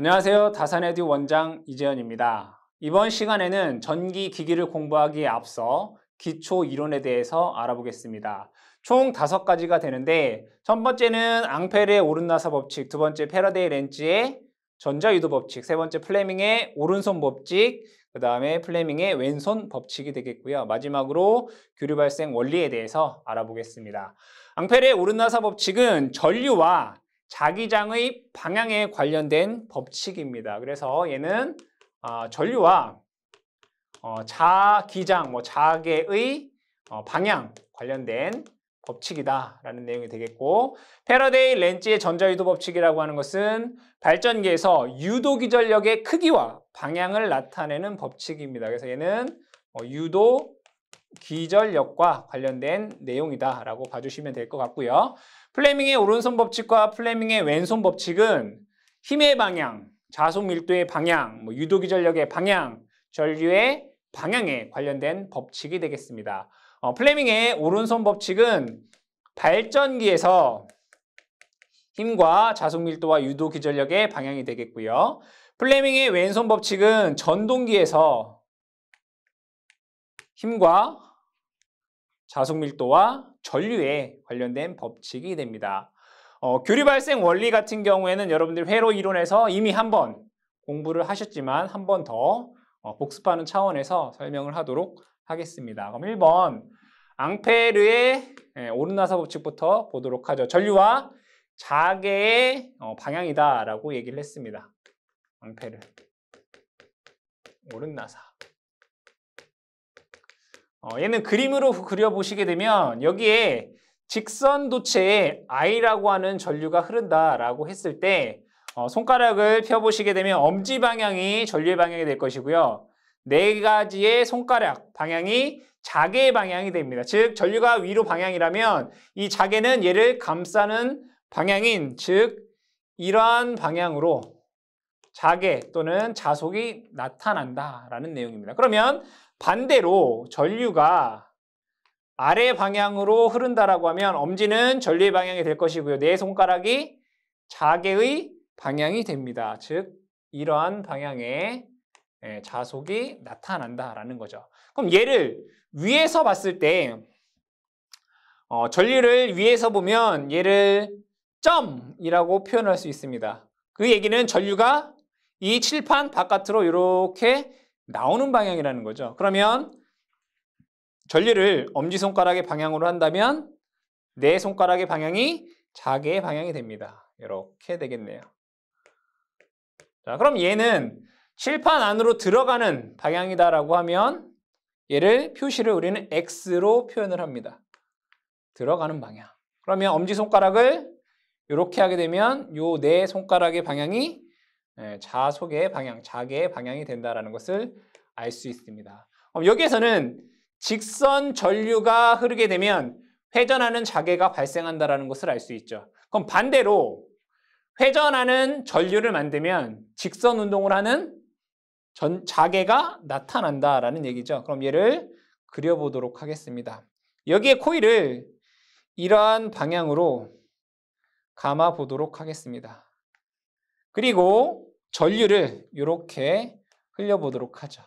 안녕하세요. 다산에듀 원장 이재현입니다. 이번 시간에는 전기 기기를 공부하기에 앞서 기초 이론에 대해서 알아보겠습니다. 총 5가지가 되는데 첫 번째는 앙페르의 오른나사 법칙, 두 번째 패러데이 렌즈의 전자유도 법칙, 세 번째 플레밍의 오른손 법칙, 그 다음에 플레밍의 왼손 법칙이 되겠고요. 마지막으로 교류 발생 원리에 대해서 알아보겠습니다. 앙페르의 오른나사 법칙은 전류와 자기장의 방향에 관련된 법칙입니다. 그래서 얘는 전류와 자기장, 자계의 방향 관련된 법칙이다라는 내용이 되겠고, 패러데이 렌즈의 전자유도 법칙이라고 하는 것은 발전기에서 유도 기전력의 크기와 방향을 나타내는 법칙입니다. 그래서 얘는 유도 기전력과 관련된 내용이다라고 봐주시면 될 것 같고요. 플레밍의 오른손 법칙과 플레밍의 왼손 법칙은 힘의 방향, 자속 밀도의 방향, 유도 기전력의 방향, 전류의 방향에 관련된 법칙이 되겠습니다. 플레밍의 오른손 법칙은 발전기에서 힘과 자속 밀도와 유도 기전력의 방향이 되겠고요. 플레밍의 왼손 법칙은 전동기에서 힘과 자속 밀도와 전류에 관련된 법칙이 됩니다. 교류 발생 원리 같은 경우에는 여러분들 회로 이론에서 이미 한번 공부를 하셨지만 한 번 더 복습하는 차원에서 설명을 하도록 하겠습니다. 그럼 1번 앙페르의 오른나사 법칙부터 보도록 하죠. 전류와 자계의 방향이다라고 얘기를 했습니다. 앙페르 오른나사. 얘는 그림으로 그려보시게 되면 여기에 직선도체에 I라고 하는 전류가 흐른다라고 했을 때 손가락을 펴보시게 되면 엄지 방향이 전류의 방향이 될 것이고요. 4가지의 손가락 방향이 자계의 방향이 됩니다. 즉 전류가 위로 방향이라면 이 자계는 얘를 감싸는 방향인 즉 이러한 방향으로 자계 또는 자속이 나타난다라는 내용입니다. 그러면 반대로 전류가 아래 방향으로 흐른다라고 하면 엄지는 전류의 방향이 될 것이고요. 내 손가락이 자계의 방향이 됩니다. 즉 이러한 방향의 자속이 나타난다라는 거죠. 그럼 얘를 위에서 봤을 때 전류를 위에서 보면 얘를 점이라고 표현할 수 있습니다. 그 얘기는 전류가 이 칠판 바깥으로 이렇게 나오는 방향이라는 거죠. 그러면 전류를 엄지손가락의 방향으로 한다면 내 손가락의 방향이 자계의 방향이 됩니다. 이렇게 되겠네요. 자, 그럼 얘는 칠판 안으로 들어가는 방향이다라고 하면 얘를 표시를 우리는 X로 표현을 합니다. 들어가는 방향. 그러면 엄지손가락을 이렇게 하게 되면 요 내 손가락의 방향이 자속의 방향, 자계의 방향이 된다는 것을 알 수 있습니다. 여기에서는 직선 전류가 흐르게 되면 회전하는 자계가 발생한다는 것을 알 수 있죠. 그럼 반대로 회전하는 전류를 만들면 직선 운동을 하는 자계가 나타난다라는 얘기죠. 그럼 얘를 그려보도록 하겠습니다. 여기에 코일을 이러한 방향으로 감아 보도록 하겠습니다. 그리고 전류를 이렇게 흘려보도록 하죠.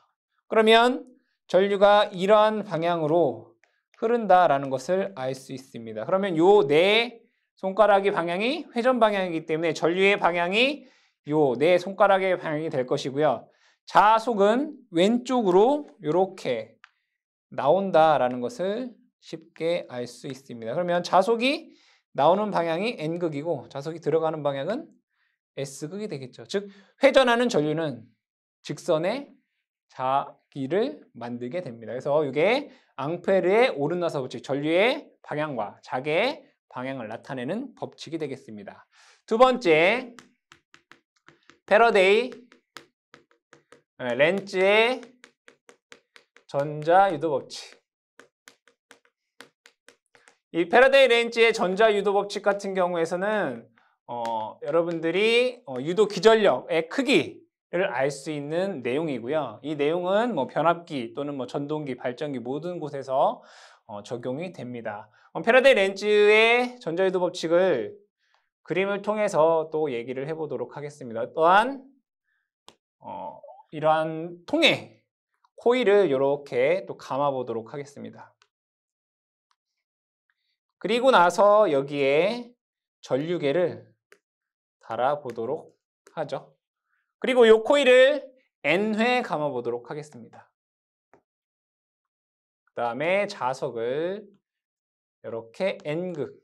그러면 전류가 이러한 방향으로 흐른다라는 것을 알 수 있습니다. 그러면 요 내 손가락의 방향이 회전 방향이기 때문에 전류의 방향이 요 내 손가락의 방향이 될 것이고요. 자속은 왼쪽으로 이렇게 나온다라는 것을 쉽게 알 수 있습니다. 그러면 자속이 나오는 방향이 N극이고 자속이 들어가는 방향은 S극이 되겠죠. 즉 회전하는 전류는 직선의 자기를 만들게 됩니다. 그래서 이게 앙페르의 오른나사 법칙, 전류의 방향과 자계의 방향을 나타내는 법칙이 되겠습니다. 두 번째, 패러데이 렌즈의 전자유도 법칙. 이 패러데이 렌즈의 전자유도 법칙 같은 경우에서는 여러분들이 유도 기전력의 크기를 알 수 있는 내용이고요. 이 내용은 변압기 또는 전동기, 발전기 모든 곳에서 적용이 됩니다. 패러데이 렌즈의 전자유도 법칙을 그림을 통해서 또 얘기를 해보도록 하겠습니다. 또한 이러한 통에 코일을 이렇게 또 감아 보도록 하겠습니다. 그리고 나서 여기에 전류계를 달아 보도록 하죠. 그리고 이 코일을 N회 감아 보도록 하겠습니다. 그 다음에 자석을 이렇게 N극,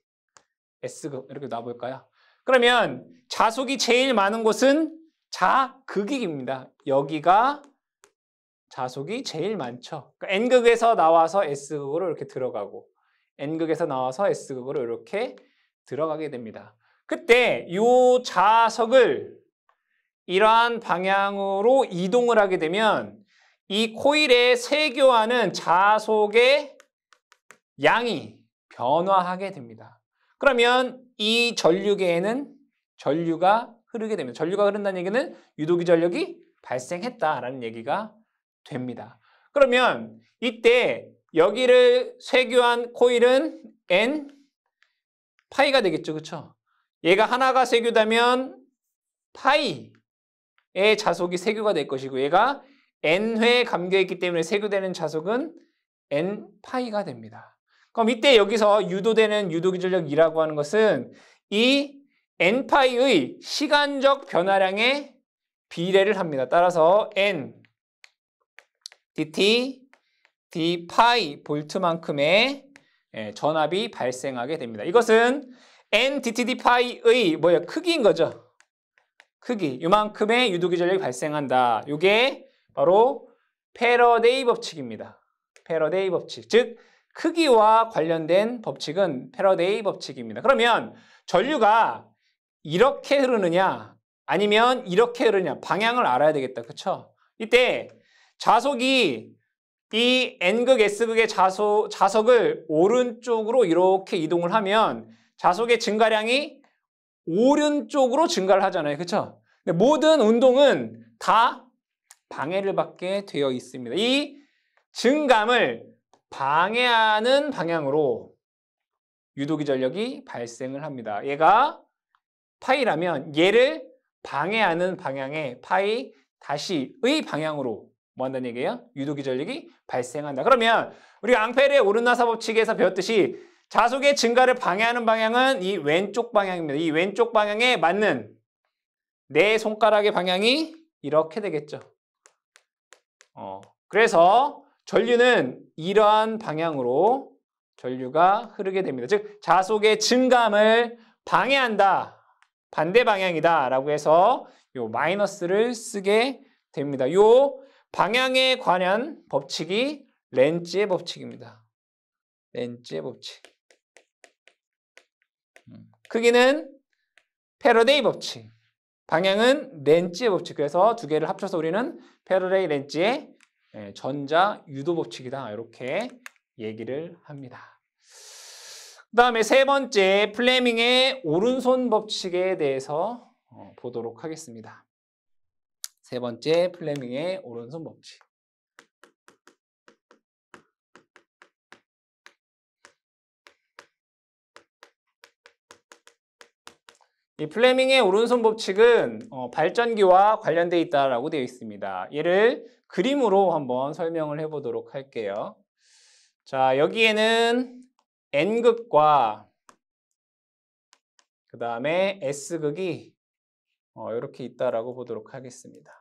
S극 이렇게 놔볼까요? 그러면 자석이 제일 많은 곳은 자극입니다. 여기가 자석이 제일 많죠. 그러니까 N극에서 나와서 S극으로 이렇게 들어가고 N극에서 나와서 S극으로 이렇게 들어가게 됩니다. 그때 이 자석을 이러한 방향으로 이동을 하게 되면 이 코일에 세교하는 자석의 양이 변화하게 됩니다. 그러면 이 전류계에는 전류가 흐르게 됩니다. 전류가 흐른다는 얘기는 유도기 전력이 발생했다라는 얘기가 됩니다. 그러면 이때 여기를 세교한 코일은 N 파이가 되겠죠. 그렇죠? 얘가 하나가 세교되면 파이의 자석이 세교가 될 것이고 얘가 N회 감겨있기 때문에 세교되는 자석은 N 파이가 됩니다. 그럼 이때 여기서 유도되는 유도기 전력이라고 하는 것은 이 N 파이의 시간적 변화량에 비례를 합니다. 따라서 N dt d 파이 볼트만큼의 전압이 발생하게 됩니다. 이것은 N dt d 파이의 크기인 거죠. 크기, 이만큼의 유도기 전력이 발생한다. 이게 바로 패러데이 법칙입니다. 패러데이 법칙, 즉 크기와 관련된 법칙은 패러데이 법칙입니다. 그러면 전류가 이렇게 흐르느냐 아니면 이렇게 흐르느냐 방향을 알아야 되겠다. 그렇죠? 이때 자석이 이 N극, S극의 자석을 오른쪽으로 이렇게 이동을 하면 자석의 증가량이 오른쪽으로 증가를 하잖아요. 그렇죠? 근데 모든 운동은 다 방해를 받게 되어 있습니다. 이 증감을 방해하는 방향으로 유도기 전력이 발생을 합니다. 얘가 파이라면 얘를 방해하는 방향의 파이 다시의 방향으로 뭐 한다는 얘기예요? 유도기 전력이 발생한다. 그러면 우리가 앙페르의 오르나사 법칙에서 배웠듯이 자석의 증가를 방해하는 방향은 이 왼쪽 방향입니다. 이 왼쪽 방향에 맞는 내 손가락의 방향이 이렇게 되겠죠. 그래서 전류는 이러한 방향으로 전류가 흐르게 됩니다. 즉 자석의 증감을 방해한다. 반대 방향이다 라고 해서 요 마이너스를 쓰게 됩니다. 요 방향에 관한 법칙이 렌츠의 법칙입니다. 렌츠의 법칙. 크기는 패러데이 법칙. 방향은 렌츠의 법칙. 그래서 두 개를 합쳐서 우리는 패러데이 렌츠의 전자 유도 법칙이다. 이렇게 얘기를 합니다. 그 다음에 세 번째 플레밍의 오른손 법칙에 대해서 보도록 하겠습니다. 세 번째 플레밍의 오른손 법칙. 이 플레밍의 오른손 법칙은 발전기와 관련되어 있다라고 되어 있습니다. 얘를 그림으로 한번 설명을 해보도록 할게요. 자, 여기에는 N극과 그 다음에 S극이 이렇게 있다라고 보도록 하겠습니다.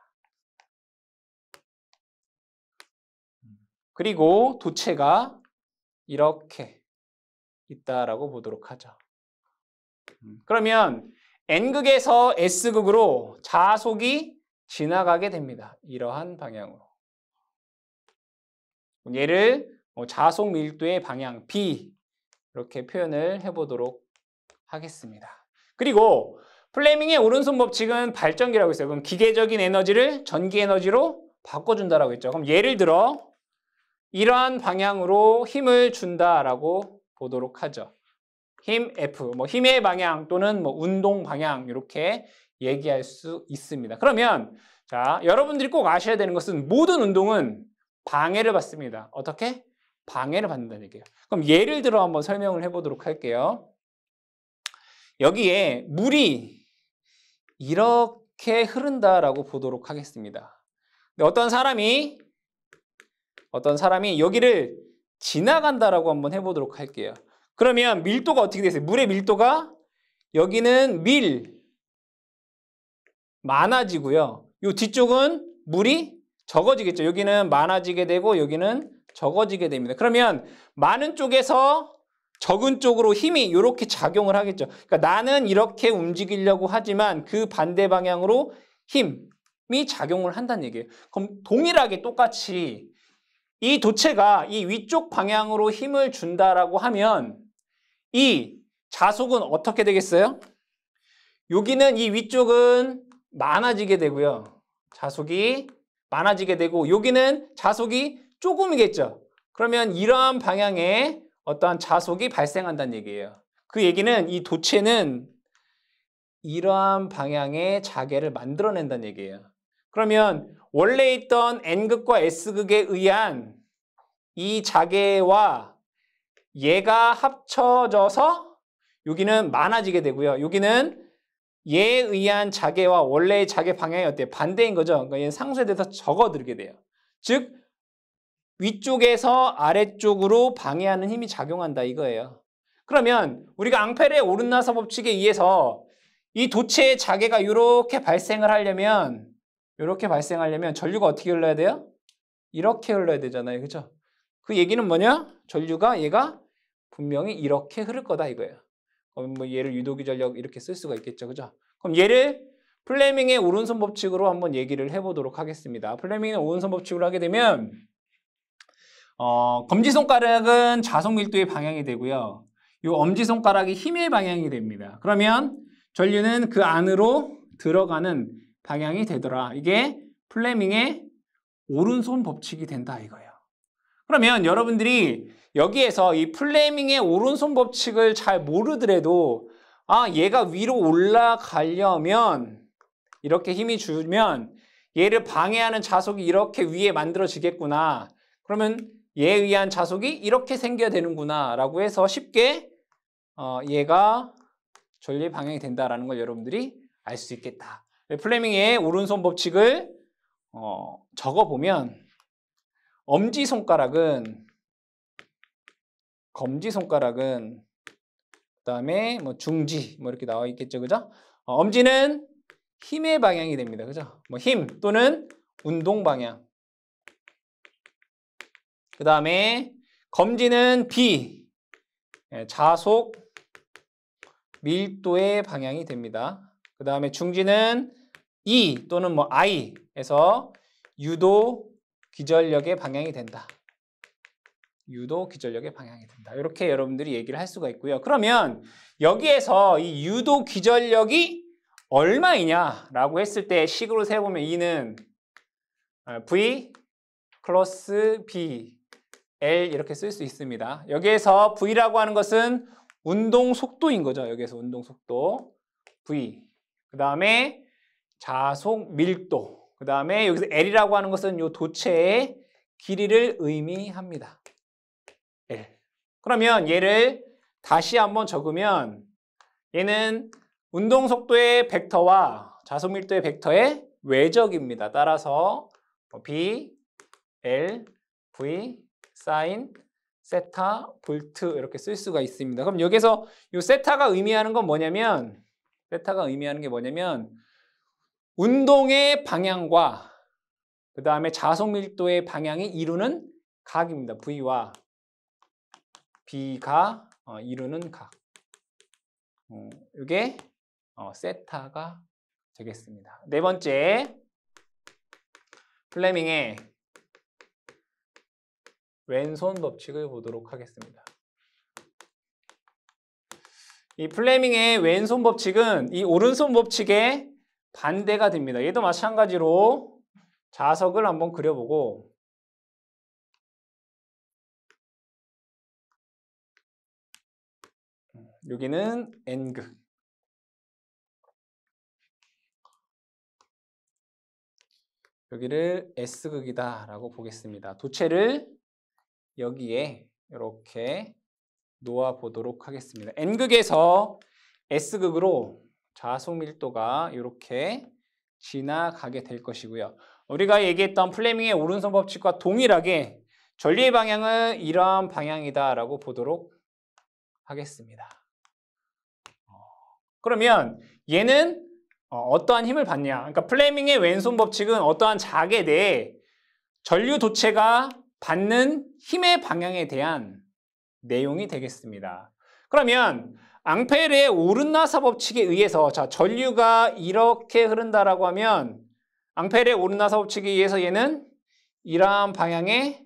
그리고 도체가 이렇게 있다라고 보도록 하죠. 그러면 N극에서 S극으로 자속이 지나가게 됩니다. 이러한 방향으로. 얘를 자속 밀도의 방향 B 이렇게 표현을 해보도록 하겠습니다. 그리고 플레밍의 오른손 법칙은 발전기라고 했어요. 그럼 기계적인 에너지를 전기 에너지로 바꿔준다라고 했죠. 그럼 예를 들어 이러한 방향으로 힘을 준다라고 보도록 하죠. 힘 F, 힘의 방향 또는 운동 방향 이렇게 얘기할 수 있습니다. 그러면 자, 여러분들이 꼭 아셔야 되는 것은 모든 운동은 방해를 받습니다. 어떻게? 방해를 받는다는 얘기예요. 그럼 예를 들어 한번 설명을 해보도록 할게요. 여기에 물이 이렇게 흐른다라고 보도록 하겠습니다. 근데 어떤 사람이 여기를 지나간다라고 한번 해보도록 할게요. 그러면 밀도가 어떻게 되세요? 물의 밀도가 여기는 많아지고요. 이 뒤쪽은 물이 적어지겠죠. 여기는 많아지게 되고 여기는 적어지게 됩니다. 그러면 많은 쪽에서 적은 쪽으로 힘이 이렇게 작용을 하겠죠. 그러니까 나는 이렇게 움직이려고 하지만 그 반대 방향으로 힘이 작용을 한다는 얘기예요. 그럼 동일하게 똑같이 이 도체가 이 위쪽 방향으로 힘을 준다라고 하면 이 자속은 어떻게 되겠어요? 여기는 이 위쪽은 많아지게 되고요. 자속이 많아지게 되고 여기는 자속이 조금이겠죠. 그러면 이러한 방향에 어떠한 자속이 발생한다는 얘기예요. 그 얘기는 이 도체는 이러한 방향의 자개를 만들어낸다는 얘기예요. 그러면 원래 있던 N극과 S극에 의한 이 자개와 얘가 합쳐져서 여기는 많아지게 되고요. 여기는 얘에 의한 자개와 원래의 자개 방향이 어때요? 반대인 거죠. 그러니까 얘는 상수에 대해서 적어들게 돼요. 즉 위쪽에서 아래쪽으로 방해하는 힘이 작용한다 이거예요. 그러면 우리가 앙페르의 오른나사 법칙에 의해서 이 도체의 자개가 이렇게 발생을 하려면 전류가 어떻게 흘러야 돼요? 이렇게 흘러야 되잖아요. 그죠? 그 얘기는 뭐냐? 전류가 얘가 분명히 이렇게 흐를 거다 이거예요. 그럼 뭐 얘를 유도기 전력 이렇게 쓸 수가 있겠죠. 그죠? 그럼 얘를 플레밍의 오른손 법칙으로 한번 얘기를 해보도록 하겠습니다. 플레밍의 오른손 법칙으로 하게 되면 검지손가락은 자속 밀도의 방향이 되고요. 이 엄지손가락이 힘의 방향이 됩니다. 그러면 전류는 그 안으로 들어가는 방향이 되더라. 이게 플레밍의 오른손 법칙이 된다 이거예요. 그러면 여러분들이 여기에서 이 플레밍의 오른손 법칙을 잘 모르더라도 얘가 위로 올라가려면 이렇게 힘이 주면 얘를 방해하는 자속이 이렇게 위에 만들어지겠구나. 그러면 얘에 의한 자속이 이렇게 생겨야 되는구나 라고 해서 쉽게 얘가 전류의 방향이 된다라는 걸 여러분들이 알 수 있겠다. 플레밍의 오른손 법칙을 적어보면 검지손가락은 그다음에 뭐 중지 뭐 이렇게 나와 있겠죠. 그죠? 엄지는 힘의 방향이 됩니다. 그죠? 뭐 힘 또는 운동 방향. 그다음에 검지는 B 자속 밀도의 방향이 됩니다. 그다음에 중지는 E 또는 뭐 I에서 유도 기전력의 방향이 된다. 유도 기전력의 방향이 된다. 이렇게 여러분들이 얘기를 할 수가 있고요. 그러면 여기에서 이 유도 기전력이 얼마이냐라고 했을 때 식으로 세보면 E는 V 플러스 B L 이렇게 쓸 수 있습니다. 여기에서 V라고 하는 것은 운동 속도인 거죠. 여기에서 운동 속도 V. 그 다음에 자속 밀도. 그 다음에 여기서 L이라고 하는 것은 이 도체의 길이를 의미합니다. L. 그러면 얘를 다시 한번 적으면 얘는 운동 속도의 벡터와 자속 밀도의 벡터의 외적입니다. 따라서 B, L, V, 사인, 세타, 볼트 이렇게 쓸 수가 있습니다. 그럼 여기서 이 세타가 의미하는 건 뭐냐면 운동의 방향과 그 다음에 자속 밀도의 방향이 이루는 각입니다. V와 B가 이루는 각. 이게 세타가 되겠습니다. 네 번째, 플레밍의 왼손 법칙을 보도록 하겠습니다. 이 플레밍의 왼손 법칙은 이 오른손 법칙의 반대가 됩니다. 얘도 마찬가지로 자석을 한번 그려보고 여기는 N극. 여기를 S극이다 라고 보겠습니다. 도체를 여기에 이렇게 놓아 보도록 하겠습니다. N극에서 S극으로 자속 밀도가 이렇게 지나가게 될 것이고요. 우리가 얘기했던 플레밍의 오른손 법칙과 동일하게 전류의 방향은 이러한 방향이다라고 보도록 하겠습니다. 그러면 얘는 어떠한 힘을 받냐? 그러니까 플레밍의 왼손 법칙은 어떠한 자개 내에 전류 도체가 받는 힘의 방향에 대한 내용이 되겠습니다. 그러면 앙페르의 오른나사 법칙에 의해서 자, 전류가 이렇게 흐른다라고 하면 앙페르의 오른나사 법칙에 의해서 얘는 이러한 방향의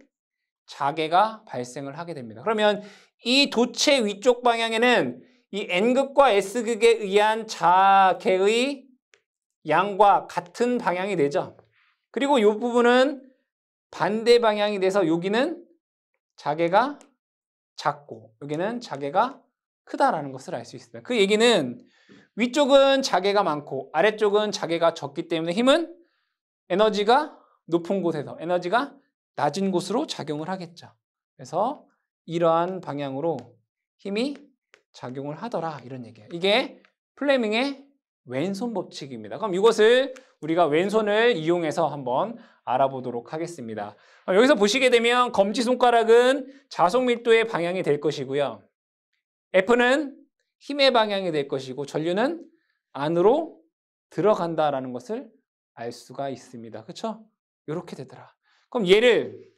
자개가 발생을 하게 됩니다. 그러면 이 도체 위쪽 방향에는 이 N극과 S극에 의한 자개의 양과 같은 방향이 되죠. 그리고 이 부분은 반대 방향이 돼서 여기는 자개가 작고 여기는 자개가 크다라는 것을 알 수 있습니다. 그 얘기는 위쪽은 자개가 많고 아래쪽은 자개가 적기 때문에 힘은 에너지가 높은 곳에서 에너지가 낮은 곳으로 작용을 하겠죠. 그래서 이러한 방향으로 힘이 작용을 하더라 이런 얘기예요. 이게 플레밍의 왼손 법칙입니다. 그럼 이것을 우리가 왼손을 이용해서 한번 알아보도록 하겠습니다. 여기서 보시게 되면 검지손가락은 자속 밀도의 방향이 될 것이고요. F는 힘의 방향이 될 것이고 전류는 안으로 들어간다라는 것을 알 수가 있습니다. 그렇죠? 이렇게 되더라. 그럼 얘를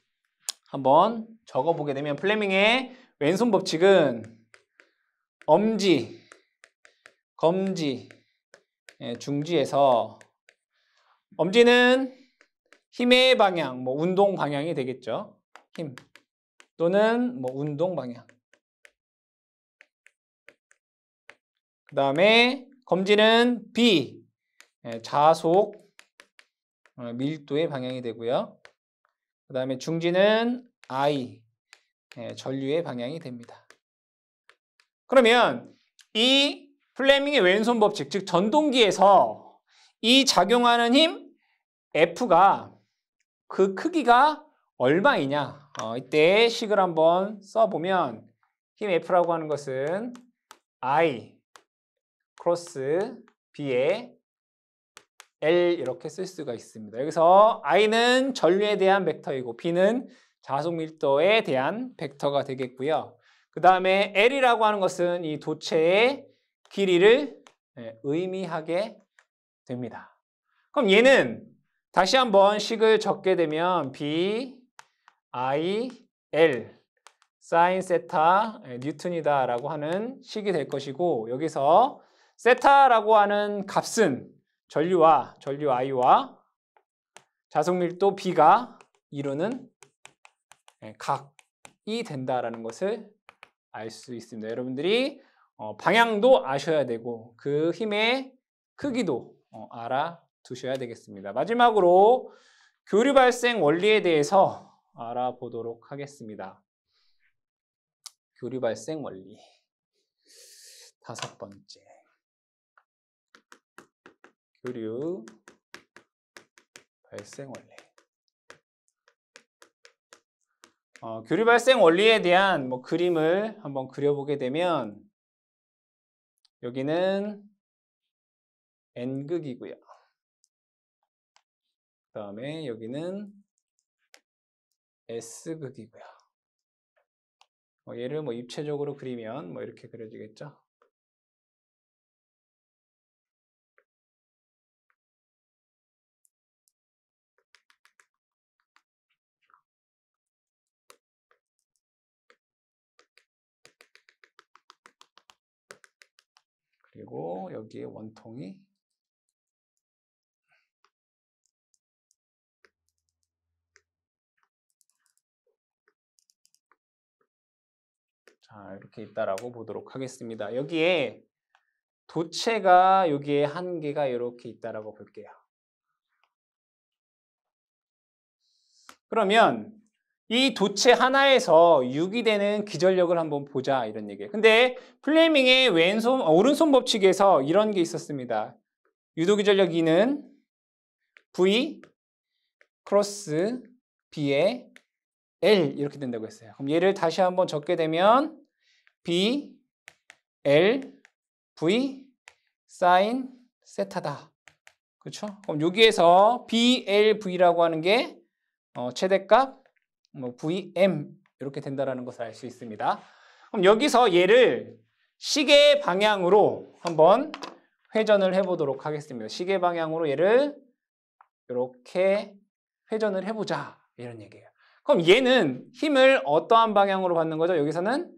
한번 적어보게 되면 플레밍의 왼손 법칙은 엄지, 검지, 중지에서 엄지는 힘의 방향, 뭐 운동 방향이 되겠죠. 힘 또는 뭐 운동 방향. 그 다음에 검지는 B, 자속 밀도의 방향이 되고요. 그 다음에 중지는 I, 전류의 방향이 됩니다. 그러면 이 플레밍의 왼손 법칙, 즉 전동기에서 이 작용하는 힘 F가 그 크기가 얼마이냐? 이때 식을 한번 써보면 힘 F라고 하는 것은 I 크로스 B에 L 이렇게 쓸 수가 있습니다. 여기서 I는 전류에 대한 벡터이고 B는 자속 밀도에 대한 벡터가 되겠고요. 그 다음에 L이라고 하는 것은 이 도체의 길이를 의미하게 됩니다. 그럼 얘는 다시 한번 식을 적게 되면 B, I, L 사인 세타 뉴턴이다 라고 하는 식이 될 것이고 여기서 세타라고 하는 값은 전류 I와 자속 밀도 B가 이루는 각이 된다라는 것을 알 수 있습니다. 여러분들이 방향도 아셔야 되고 그 힘의 크기도 알아두셔야 되겠습니다. 마지막으로 교류 발생 원리에 대해서 알아보도록 하겠습니다. 교류 발생 원리 다섯 번째. 교류 발생 원리. 교류 발생 원리에 대한 그림을 한번 그려보게 되면 여기는 N극이고요. 그 다음에 여기는 S극이고요. 얘를 입체적으로 그리면 이렇게 그려지겠죠. 그리고 여기에 원통이 자 이렇게 있다라고 보도록 하겠습니다. 여기에 도체가 여기에 한 개가 이렇게 있다라고 볼게요. 그러면 이 도체 하나에서 유기되는 기전력을 한번 보자 이런 얘기예요. 근데 플레밍의 오른손 법칙에서 이런 게 있었습니다. 유도기전력 E는 V 크로스 B에 L 이렇게 된다고 했어요. 그럼 얘를 다시 한번 적게 되면 B L V 사인 세타다. 그렇죠? 그럼 여기에서 BLV라고 하는 게 최대값 VM 이렇게 된다라는 것을 알 수 있습니다. 그럼 여기서 얘를 시계 방향으로 한번 회전을 해보도록 하겠습니다. 시계 방향으로 얘를 이렇게 회전을 해보자 이런 얘기예요. 그럼 얘는 힘을 어떠한 방향으로 받는 거죠? 여기서는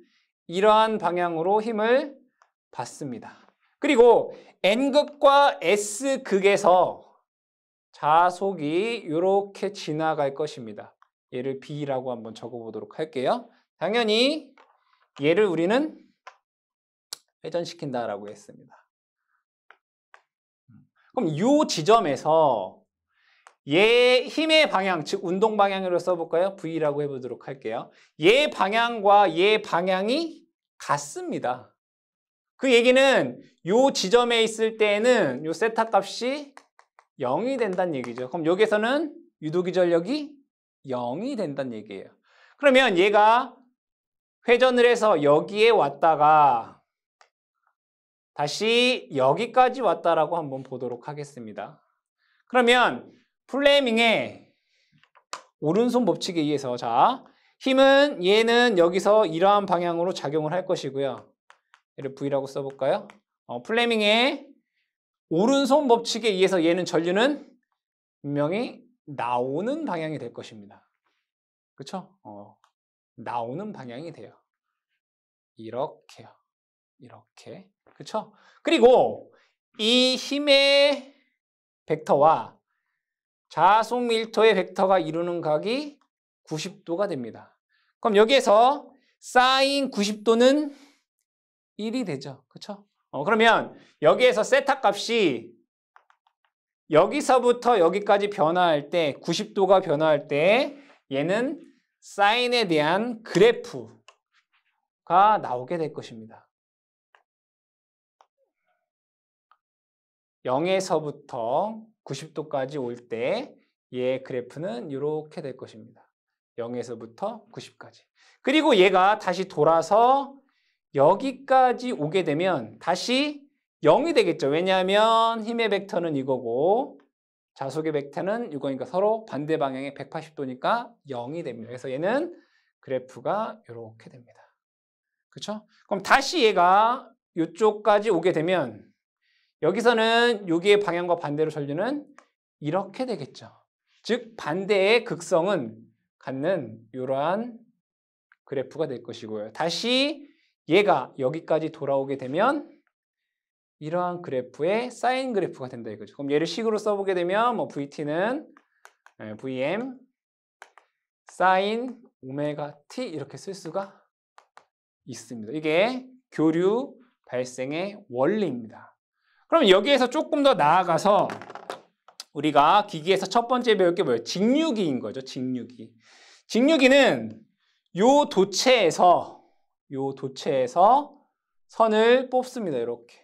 이러한 방향으로 힘을 받습니다. 그리고 N극과 S극에서 자속이 이렇게 지나갈 것입니다. 얘를 B라고 한번 적어보도록 할게요. 당연히 얘를 우리는 회전시킨다라고 했습니다. 그럼 이 지점에서 얘 힘의 방향, 즉 운동 방향으로 써볼까요? V라고 해보도록 할게요. 얘 방향과 얘 방향이 같습니다. 그 얘기는 이 지점에 있을 때에는 이 세타 값이 0이 된다는 얘기죠. 그럼 여기서는 유도기전력이 0이 된다는 얘기예요. 그러면 얘가 회전을 해서 여기에 왔다가 다시 여기까지 왔다라고 한번 보도록 하겠습니다. 그러면 플레밍의 오른손 법칙에 의해서 자 힘은 얘는 여기서 이러한 방향으로 작용을 할 것이고요. 얘를 V라고 써볼까요? 플레밍의 오른손 법칙에 의해서 얘는 전류는 분명히 나오는 방향이 될 것입니다. 그렇죠? 나오는 방향이 돼요. 이렇게요. 이렇게. 그렇죠? 그리고 이 힘의 벡터와 자속 밀도의 벡터가 이루는 각이 90도가 됩니다. 그럼 여기에서 사인 90도는 1이 되죠. 그렇죠? 그러면 여기에서 세타 값이 여기서부터 여기까지 변화할 때 90도가 변화할 때 얘는 사인에 대한 그래프가 나오게 될 것입니다. 0에서부터 90도까지 올 때 얘의 그래프는 이렇게 될 것입니다. 0에서부터 90까지. 그리고 얘가 다시 돌아서 여기까지 오게 되면 다시 0이 되겠죠. 왜냐하면 힘의 벡터는 이거고 자속의 벡터는 이거니까 서로 반대 방향에 180도니까 0이 됩니다. 그래서 얘는 그래프가 이렇게 됩니다. 그렇죠? 그럼 다시 얘가 이쪽까지 오게 되면 여기서는 여기의 방향과 반대로 전류는 이렇게 되겠죠. 즉 반대의 극성은 갖는 이러한 그래프가 될 것이고요. 다시 얘가 여기까지 돌아오게 되면 이러한 그래프의 사인 그래프가 된다 이거죠. 그럼 얘를 식으로 써보게 되면 VT는 VM 사인 오메가 T 이렇게 쓸 수가 있습니다. 이게 교류 발생의 원리입니다. 그럼 여기에서 조금 더 나아가서 우리가 기기에서 첫 번째 배울 게 뭐예요? 직류기인 거죠. 직류기. 직류기는 요 도체에서 선을 뽑습니다. 이렇게.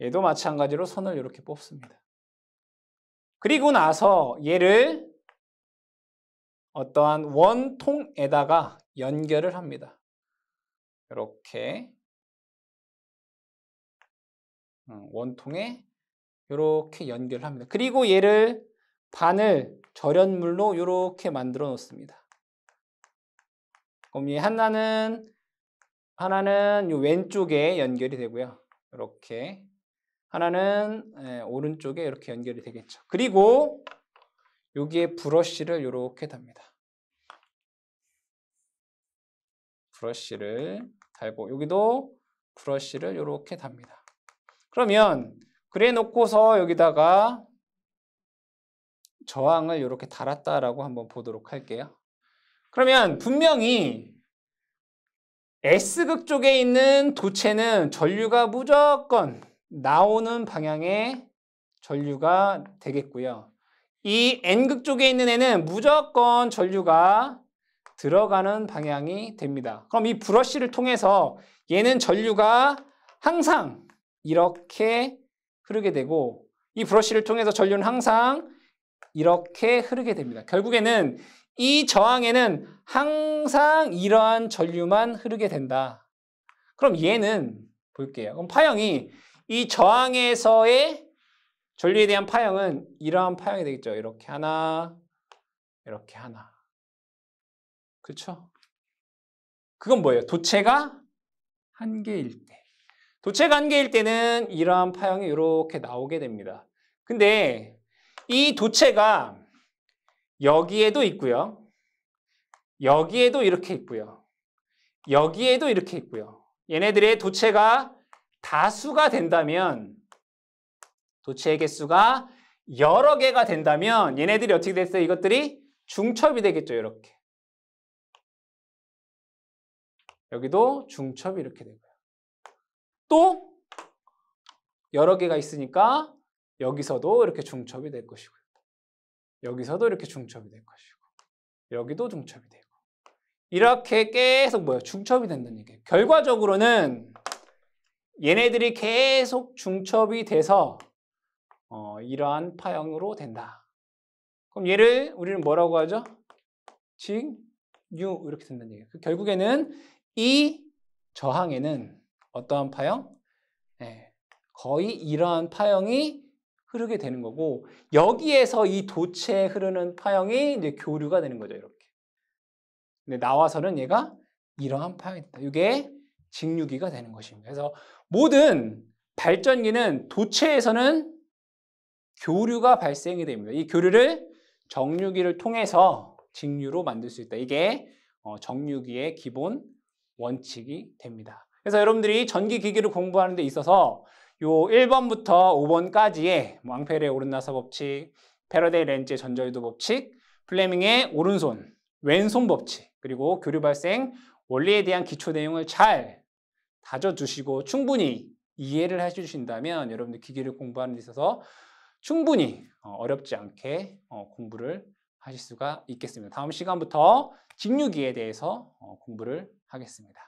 얘도 마찬가지로 선을 이렇게 뽑습니다. 그리고 나서 얘를 어떠한 원통에다가 연결을 합니다. 이렇게 원통에 이렇게 연결을 합니다. 그리고 얘를 반을 절연물로 이렇게 만들어 놓습니다. 그럼 이 하나는 이 왼쪽에 연결이 되고요. 이렇게 하나는 오른쪽에 이렇게 연결이 되겠죠. 그리고 여기에 브러쉬를 이렇게 답니다. 브러쉬를 달고 여기도 브러쉬를 이렇게 답니다. 그러면 그래 놓고서 여기다가 저항을 이렇게 달았다라고 한번 보도록 할게요. 그러면 분명히 S극 쪽에 있는 도체는 전류가 무조건 나오는 방향의 전류가 되겠고요. 이 N극 쪽에 있는 애는 무조건 전류가 들어가는 방향이 됩니다. 그럼 이 브러쉬를 통해서 얘는 전류가 항상 이렇게 흐르게 되고 이 브러쉬를 통해서 전류는 항상 이렇게 흐르게 됩니다. 결국에는 이 저항에는 항상 이러한 전류만 흐르게 된다. 그럼 얘는 볼게요. 그럼 파형이 이 저항에서의 전류에 대한 파형은 이러한 파형이 되겠죠. 이렇게 하나, 이렇게 하나. 그렇죠? 그건 뭐예요? 도체가 한 개일 때. 도체가 한 개일 때는 이러한 파형이 이렇게 나오게 됩니다. 근데 이 도체가 여기에도 있고요. 여기에도 이렇게 있고요. 여기에도 이렇게 있고요. 얘네들의 도체가 다수가 된다면, 도체의 개수가 여러 개가 된다면 얘네들이 어떻게 됐어요? 이것들이 중첩이 되겠죠. 이렇게. 여기도 중첩이 이렇게 되고요. 또 여러 개가 있으니까 여기서도 이렇게 중첩이 될 것이고요. 여기서도 이렇게 중첩이 될 것이고, 여기도 중첩이 되고, 이렇게 계속 뭐예요? 중첩이 된다는 얘기예요. 결과적으로는 얘네들이 계속 중첩이 돼서 이러한 파형으로 된다. 그럼 얘를 우리는 뭐라고 하죠? 직류 이렇게 된다는 얘기예요. 결국에는 이 저항에는 어떠한 파형? 네, 거의 이러한 파형이 흐르게 되는 거고, 여기에서 이 도체에 흐르는 파형이 이제 교류가 되는 거죠. 이렇게. 근데 나와서는 얘가 이러한 파형이 된다. 이게 직류기가 되는 것입니다. 그래서 모든 발전기는 도체에서는 교류가 발생이 됩니다. 이 교류를 정류기를 통해서 직류로 만들 수 있다. 이게 정류기의 기본 원칙이 됩니다. 그래서 여러분들이 전기기기를 공부하는 데 있어서 요 1번부터 5번까지의 앙페르의 오른나사 법칙, 패러데이 렌즈의 전자유도 법칙, 플레밍의 오른손, 왼손 법칙, 그리고 교류 발생 원리에 대한 기초 내용을 잘 다져두시고 충분히 이해를 해주신다면 여러분들 기기를 공부하는 데 있어서 충분히 어렵지 않게 공부를 하실 수가 있겠습니다. 다음 시간부터 직류기에 대해서 공부를 하겠습니다.